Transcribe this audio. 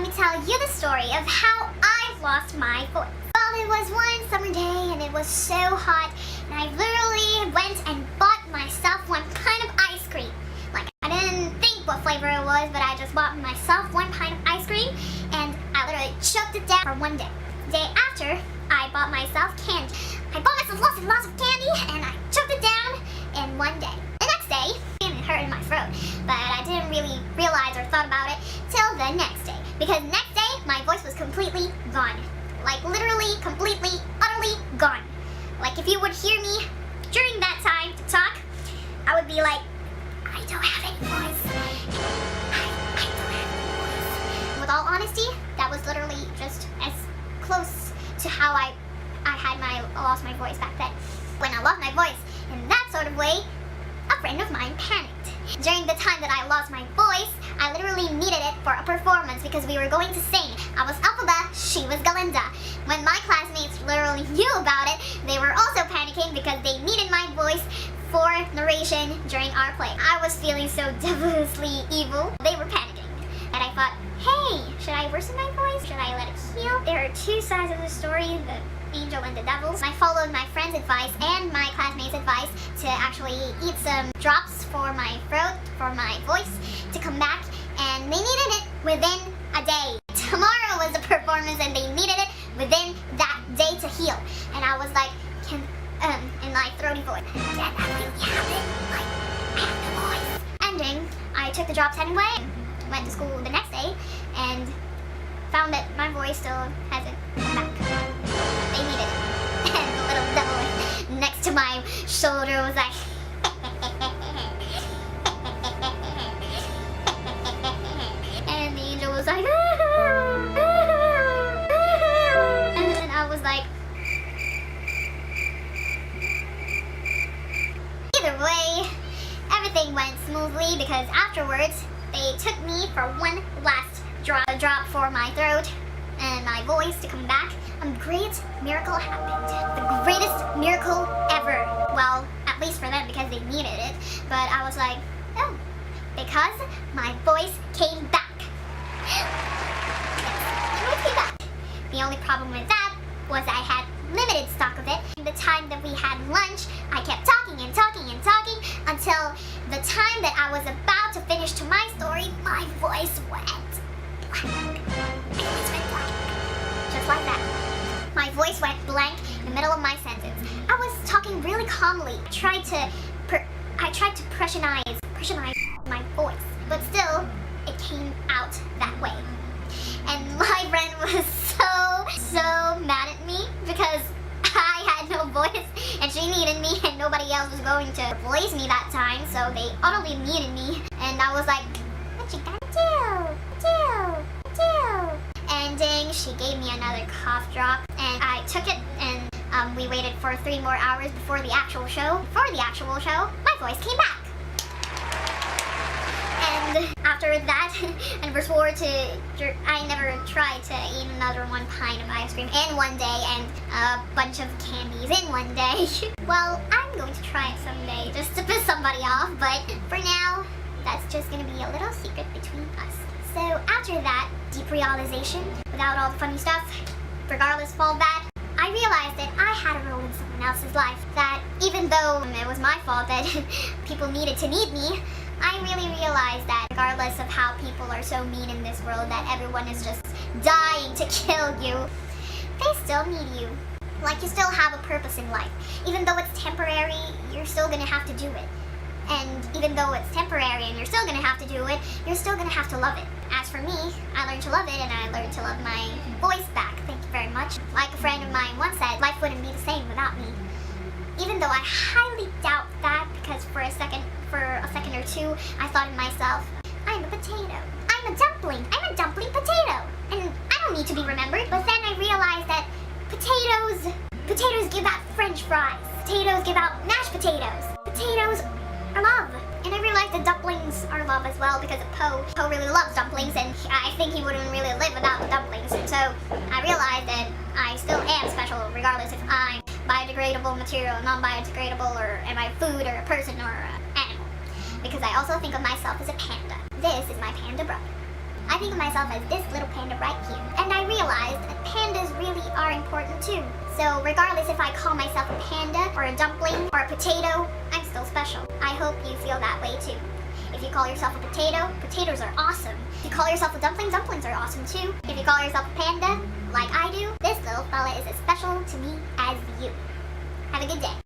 me tell you the story of how I've lost my voice. Well, it was one summer day and it was so hot, and I literally went and bought myself one pint of ice cream. Like, I didn't think what flavor it was, but I just bought myself one pint of ice cream, and I literally choked it down for one day. The day after, I bought myself candy. I bought myself lots and lots of candy, and I choked it down in one day. The next day, it hurt in my throat, but I didn't really realize or thought about it till the next day. Because next day, my voice was completely gone. Like, literally, completely, utterly gone. Like, if you would hear me during that time to talk, I would be like, I don't have any voice. I don't have any voice. With all honesty, that was literally just as close to how I lost my voice back then. When I lost my voice in that sort of way, a friend of mine panicked. During the time that I lost my voice, I literally needed it for a performance because we were going to sing. I was Alphaba, she was Galinda. When my classmates literally knew about it, they were also panicking because they needed my voice for narration during our play. I was feeling so devilishly evil. They were panicking. And I thought, hey, should I worsen my voice? Should I let it heal? There are two sides of the story, the angel and the devil. I followed my friend's advice and my classmates' advice to actually eat some drops for my throat, for my voice to come back, and they needed it within a day. Tomorrow was the performance and they needed it within that day to heal. And I was like, in my throaty voice, can I really have it? Like, I have no voice. Ending, I took the drops anyway, went to school the next day, and found that my voice still hasn't come back. They needed it. And the little devil next to my shoulder was like, and the angel was like, and I was like, either way, everything went smoothly because afterwards they took me for one last drop for my throat and my voice to come back. A great miracle happened. The greatest miracle ever. Well, at least for them because they needed it. But I was like, oh, because my voice came back. Yes, my voice came back. The only problem with that was I had limited stock of it. The time that we had lunch, I kept talking and talking and talking until the time that I was about to finish to my story, my voice went blank. Just like that. My voice went blank in the middle of my sentence. I was talking really calmly. I tried to pressurize my voice, but still, it came out that way. And my friend was so mad at me because I had no voice and she needed me and nobody else was going to replace me that time, so they utterly needed me. And I was like, what you gonna do? Ending, she gave me another cough drop and I took it, and we waited for 3 more hours before the actual show. Before the actual show, my voice came back. And after that, and before I never tried to eat another one pint of ice cream in one day and a bunch of candies in one day. Well, I'm going to try it someday just to piss somebody off, but for now, that's just going to be a little secret between us. So after that deep realization, without all the funny stuff, regardless of all that, I realized that I had a role in someone else's life. That even though it was my fault that people needed to need me, I really realized that regardless of how people are so mean in this world, that everyone is just dying to kill you, they still need you. Like, you still have a purpose in life. Even though it's temporary, you're still gonna have to do it. And even though it's temporary and you're still gonna have to do it, you're still gonna have to love it. As for me, I learned to love it and I learned to love my voice back. Thank you very much. Like a friend of mine once said, life wouldn't be the same without me. Even though I highly doubt that, because for a second or two, I thought to myself, I'm a potato. I'm a dumpling. I'm a dumpling potato. And I don't need to be remembered. But then I realized that potatoes give out French fries. Potatoes give out mashed potatoes. Potatoes are love. And I realized that dumplings are love as well because of Poe. Poe really loves dumplings and I think he wouldn't really live without the dumplings. And so I realized that I still am special regardless if I'm biodegradable material, non-biodegradable, or am I food or a person or an animal. Because I also think of myself as a panda. This is my panda brother. I think of myself as this little panda right here. And I realized that pandas really are important too. So regardless if I call myself a panda or a dumpling or a potato, I'm still special. I hope you feel that way too. If you call yourself a potato, potatoes are awesome. If you call yourself a dumpling, dumplings are awesome too. If you call yourself a panda, like I do, this little fella is as special to me as you. Have a good day.